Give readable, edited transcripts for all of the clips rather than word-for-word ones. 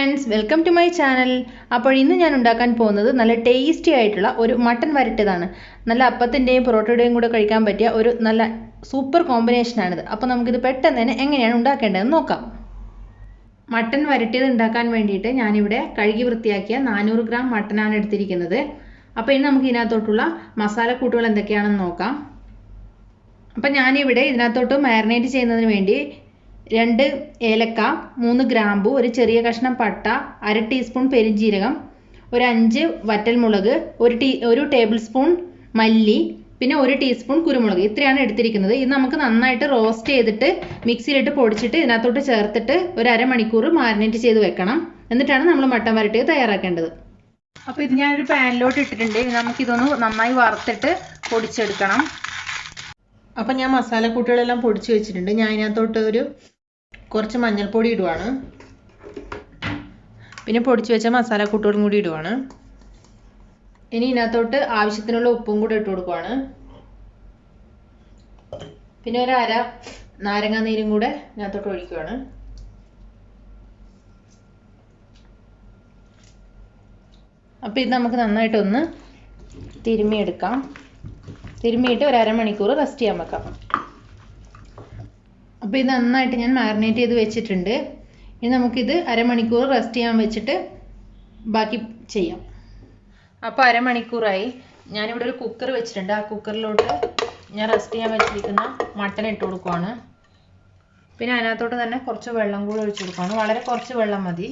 friends, welcome to my channel. അപ്പോൾ ഇന്ന് ഞാൻ ഉണ്ടാക്കാൻ പോകുന്നത് നല്ല ടേസ്റ്റി ആയിട്ടുള്ള ഒരു മട്ടൻ വരട്ടിയതാണ്. നല്ല അപ്പത്തിന്റെയും പൊറോട്ടയുടെയും കൂടെ കഴിക്കാൻ പറ്റിയ ഒരു നല്ല സൂപ്പർ കോമ്പിനേഷൻ ആണിത്. അപ്പോൾ നമുക്ക് ഇത് പെട്ടെന്ന് തന്നെ എങ്ങനെയാണ് ഉണ്ടാക്കേണ്ടതെന്ന് നോക്കാം. മട്ടൻ വരട്ടിയത് ഉണ്ടാക്കാൻ വേണ്ടിയിട്ട് ഞാൻ ഇവിടെ കഴുകി വൃത്തിയാക്കിയ 400 ഗ്രാം മട്ടനാണ് എടുത്തിരിക്കുന്നത്. അപ്പോൾ ഇനി നമുക്ക് ഇതിനകത്തോട്ടുള്ള മസാലക്കൂട്ടുകൾ എന്തൊക്കെയാണെന്ന് നോക്കാം. അപ്പോൾ ഞാൻ ഇവിടെ ഇതിനകത്തോട്ട് മാരിനേറ്റ് ചെയ്യുന്നതിന് വേണ്ടി 2 ഏലക്ക, 3 ഗ്രാമ്പു, ഒരു ചെറിയ കഷ്ണം പട്ട, 1/2 ടീസ്പൂൺ പെരിഞ്ജീരകം, ഒരു 5 വറ്റൽമുളക്, ഒരു ടേബിൾ സ്പൂൺ മല്ലി, പിന്നെ 1 ടീസ്പൂൺ കുരുമുളക്, ഇത്രയാണ് എടുത്തിരിക്കുന്നത്. ഇത് നമുക്ക് നന്നായിട്ട് റോസ്റ്റ് ചെയ്തിട്ട് മിക്സിയിലിട്ട് പൊടിച്ചിട്ട് ഇതിനകത്തോട്ട് ചേർത്തിട്ട് ഒരു അരമണിക്കൂർ മാരിനേറ്റ് ചെയ്ത് വെക്കണം. എന്നിട്ടാണ് നമ്മൾ മട്ടൻ വരട്ടിയത് തയ്യാറാക്കേണ്ടത്. അപ്പോൾ ഇത് ഞാനൊരു പാനിലോട്ട് ഇട്ടിട്ടുണ്ട്. നമുക്കിതൊന്ന് നന്നായി വറുത്തിട്ട് പൊടിച്ചെടുക്കണം. അപ്പം ഞാൻ മസാലക്കൂട്ടുകളെല്ലാം പൊടിച്ച് വെച്ചിട്ടുണ്ട്. ഞാൻ ഇതിനകത്തോട്ട് കുറച്ച് മഞ്ഞൾപ്പൊടി ഇടുവാണ്. പിന്നെ പൊടിച്ച് വെച്ച മസാലക്കൂട്ടുകളും കൂടി ഇടുവാണ്. ഇനി ഇതിനകത്തോട്ട് ആവശ്യത്തിനുള്ള ഉപ്പും കൂടി ഇട്ട് കൊടുക്കുവാണ്. പിന്നെ ഒരു അര നാരങ്ങ നീരും കൂടെ ഇതിനകത്തോട്ട് ഒഴിക്കുവാണ്. അപ്പോൾ ഇത് നമുക്ക് നന്നായിട്ടൊന്ന് തിരുമ്മിയെടുക്കാം. തിരുമ്മിയിട്ട് ഒരു അരമണിക്കൂർ റെസ്റ്റ് ചെയ്യാൻ വെക്കാം. അപ്പോൾ ഇത് നന്നായിട്ട് ഞാൻ മാരിനേറ്റ് ചെയ്ത് വെച്ചിട്ടുണ്ട്. ഇനി നമുക്കിത് അരമണിക്കൂർ റെസ്റ്റ് ചെയ്യാൻ വെച്ചിട്ട് ബാക്കി ചെയ്യാം. അപ്പോൾ അരമണിക്കൂറായി. ഞാനിവിടെ ഒരു കുക്കർ വെച്ചിട്ടുണ്ട്. ആ കുക്കറിലോട്ട് ഞാൻ റെസ്റ്റ് ചെയ്യാൻ വെച്ചിരിക്കുന്ന മട്ടൻ ഇട്ട് കൊടുക്കുവാണ്. പിന്നെ അതിനകത്തോട്ട് തന്നെ കുറച്ച് വെള്ളം കൂടി ഒഴിച്ച് കൊടുക്കുവാണ്. വളരെ കുറച്ച് വെള്ളം മതി,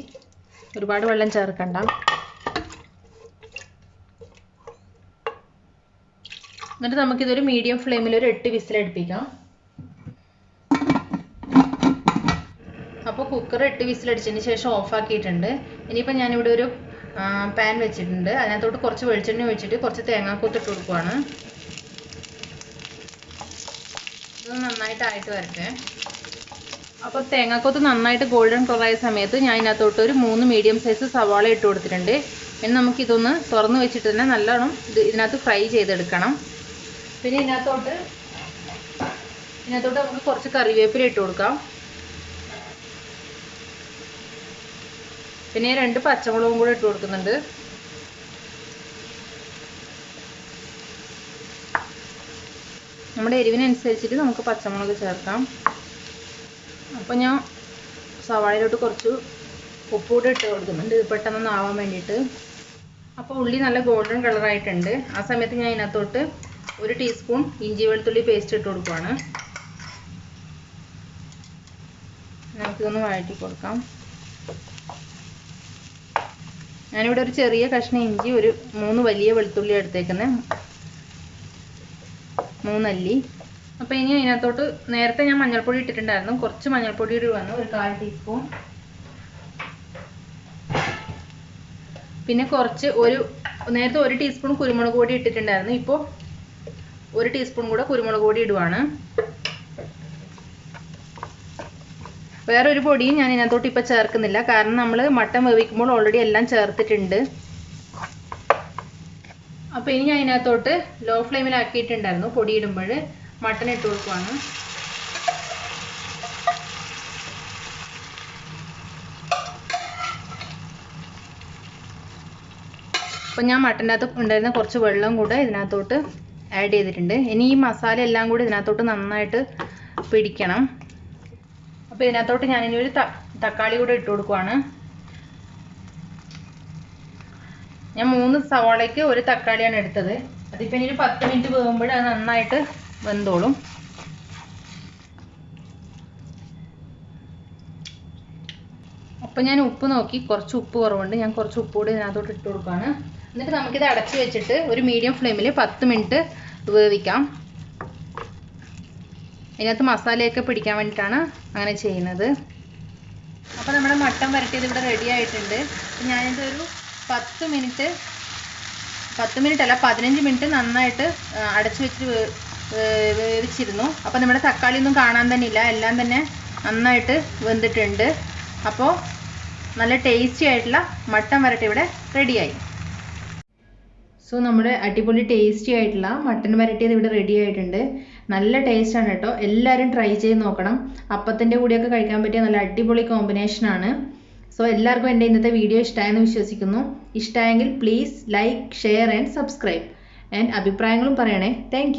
ഒരുപാട് വെള്ളം ചേർക്കണ്ട. എന്നിട്ട് നമുക്കിതൊരു മീഡിയം ഫ്ലെയിമിൽ ഒരു 8 വിസിലടുപ്പിക്കാം. അപ്പോൾ കുക്കർ 8 വിസിലടിച്ചതിന് ശേഷം ഓഫാക്കിയിട്ടുണ്ട്. ഇനിയിപ്പോൾ ഞാനിവിടെ ഒരു പാൻ വെച്ചിട്ടുണ്ട്. അതിനകത്തോട്ട് കുറച്ച് വെളിച്ചെണ്ണ ഒഴിച്ചിട്ട് കുറച്ച് തേങ്ങാക്കൊത്ത് ഇട്ട് കൊടുക്കുവാണ്. ഇത് നന്നായിട്ടായിട്ട് വരട്ടെ. അപ്പോൾ തേങ്ങാക്കൊത്ത് നന്നായിട്ട് ഗോൾഡൻ കളറായ സമയത്ത് ഞാൻ ഇതിനകത്തോട്ട് ഒരു 3 മീഡിയം സൈസ് സവാള ഇട്ട് കൊടുത്തിട്ടുണ്ട്. ഇനി നമുക്കിതൊന്ന് തുറന്ന് വെച്ചിട്ട് തന്നെ നല്ലോണം ഇതിനകത്ത് ഫ്രൈ ചെയ്തെടുക്കണം. പിന്നെ ഇതിനകത്തോട്ട് നമുക്ക് കുറച്ച് കറിവേപ്പില ഇട്ട് കൊടുക്കാം. പിന്നെ 2 പച്ചമുളകും കൂടെ ഇട്ട് കൊടുക്കുന്നുണ്ട്. നമ്മുടെ എരിവിനനുസരിച്ചിട്ട് നമുക്ക് പച്ചമുളക് ചേർക്കാം. അപ്പോൾ ഞാൻ സവാളയിലോട്ട് കുറച്ച് ഉപ്പ് കൂടെ ഇട്ട് കൊടുക്കുന്നുണ്ട്, ഇത് പെട്ടെന്ന് ആവാൻ വേണ്ടിയിട്ട്. അപ്പോൾ ഉള്ളി നല്ല ഗോൾഡൻ കളറായിട്ടുണ്ട്. ആ സമയത്ത് ഞാൻ ഇതിനകത്തോട്ട് 1 ടീസ്പൂൺ ഇഞ്ചി വെളുത്തുള്ളി പേസ്റ്റ് ഇട്ട് കൊടുക്കുവാണ്. നമുക്കിതൊന്ന് വഴറ്റി കൊടുക്കാം. ഞാനിവിടെ ഒരു ചെറിയ കഷ്ണം ഇഞ്ചി, ഒരു 3 വലിയ വെളുത്തുള്ളി എടുത്തേക്കുന്നത്, 3 അല്ലി. അപ്പോൾ ഇനി അതിനകത്തോട്ട് നേരത്തെ ഞാൻ മഞ്ഞൾപ്പൊടി ഇട്ടിട്ടുണ്ടായിരുന്നു. കുറച്ച് മഞ്ഞൾപ്പൊടി ഇടുവാണ്, ഒരു 1/4 ടീസ്പൂൺ. പിന്നെ നേരത്തെ 1 ടീസ്പൂൺ കുരുമുളക് പൊടി ഇട്ടിട്ടുണ്ടായിരുന്നു. ഇപ്പോൾ 1 ടീസ്പൂൺ കൂടെ കുരുമുളക് പൊടി ഇടുവാണ്. വേറൊരു പൊടിയും ഞാൻ ഇതിനകത്തോട്ട് ഇപ്പോൾ ചേർക്കുന്നില്ല, കാരണം നമ്മൾ മട്ടൻ വേവിക്കുമ്പോൾ ഓൾറെഡി എല്ലാം ചേർത്തിട്ടുണ്ട്. അപ്പോൾ ഇനി ഞാൻ ഇതിനകത്തോട്ട് ലോ ഫ്ലെയിമിലാക്കിയിട്ടുണ്ടായിരുന്നു പൊടി ഇടുമ്പോൾ. മട്ടൻ ഇട്ട് കൊടുക്കുവാണ്. അപ്പോൾ ഞാൻ മട്ടൻ്റെ അകത്ത് ഉണ്ടായിരുന്ന കുറച്ച് വെള്ളം കൂടെ ഇതിനകത്തോട്ട് ആഡ് ചെയ്തിട്ടുണ്ട്. ഇനി ഈ മസാല എല്ലാം കൂടി ഇതിനകത്തോട്ട് നന്നായിട്ട് പിടിക്കണം. അപ്പോൾ ഇതിനകത്തോട്ട് ഞാനിനി ഒരു തക്കാളി കൂടെ ഇട്ട് കൊടുക്കുവാണ്. ഞാൻ 3 സവാളയ്ക്ക് 1 തക്കാളിയാണ് എടുത്തത്. അതിപ്പോൾ ഇനി ഒരു 10 മിനിറ്റ് വേകുമ്പോൾ അത് നന്നായിട്ട് വെന്തോളും. അപ്പോൾ ഞാൻ ഉപ്പ് നോക്കി, കുറച്ച് ഉപ്പ് കുറവുണ്ട്. ഞാൻ കുറച്ച് ഉപ്പ് കൂടി ഇതിനകത്തോട്ട് ഇട്ട് കൊടുക്കുകയാണ്. എന്നിട്ട് നമുക്കിത് അടച്ച് വെച്ചിട്ട് ഒരു മീഡിയം ഫ്ലെയിമിൽ 10 മിനിറ്റ് വേവിക്കാം. ഇതിനകത്ത് മസാലയൊക്കെ പിടിക്കാൻ വേണ്ടിയിട്ടാണ് അങ്ങനെ ചെയ്യുന്നത്. അപ്പോൾ നമ്മുടെ മട്ടൻ വരട്ടിയത് ഇവിടെ റെഡി ആയിട്ടുണ്ട്. ഞാനിതൊരു 10 മിനിറ്റ് അല്ല 15 മിനിറ്റ് നന്നായിട്ട് അടച്ചു വെച്ചിട്ട് വേവിച്ചിരുന്നു. അപ്പോൾ നമ്മുടെ തക്കാളി ഒന്നും കാണാൻ തന്നെ ഇല്ല, എല്ലാം തന്നെ നന്നായിട്ട് വെന്തിട്ടുണ്ട്. അപ്പോൾ നല്ല ടേസ്റ്റി ആയിട്ടുള്ള മട്ടൻ വരട്ടി ഇവിടെ റെഡിയായി. സോ നമ്മുടെ അടിപൊളി ടേസ്റ്റി ആയിട്ടുള്ള മട്ടൻ വരട്ടിയത് ഇവിടെ റെഡി ആയിട്ടുണ്ട്. നല്ല ടേസ്റ്റാണ് കേട്ടോ, എല്ലാവരും ട്രൈ ചെയ്ത് നോക്കണം. അപ്പത്തിൻ്റെ കൂടെയൊക്കെ കഴിക്കാൻ പറ്റിയ നല്ല അടിപൊളി കോമ്പിനേഷനാണ്. സോ എല്ലാവർക്കും എൻ്റെ ഇന്നത്തെ വീഡിയോ ഇഷ്ടമായെന്ന് വിശ്വസിക്കുന്നു. ഇഷ്ടമായെങ്കിൽ please like, share and subscribe. And അഭിപ്രായങ്ങളും പറയണേ. താങ്ക്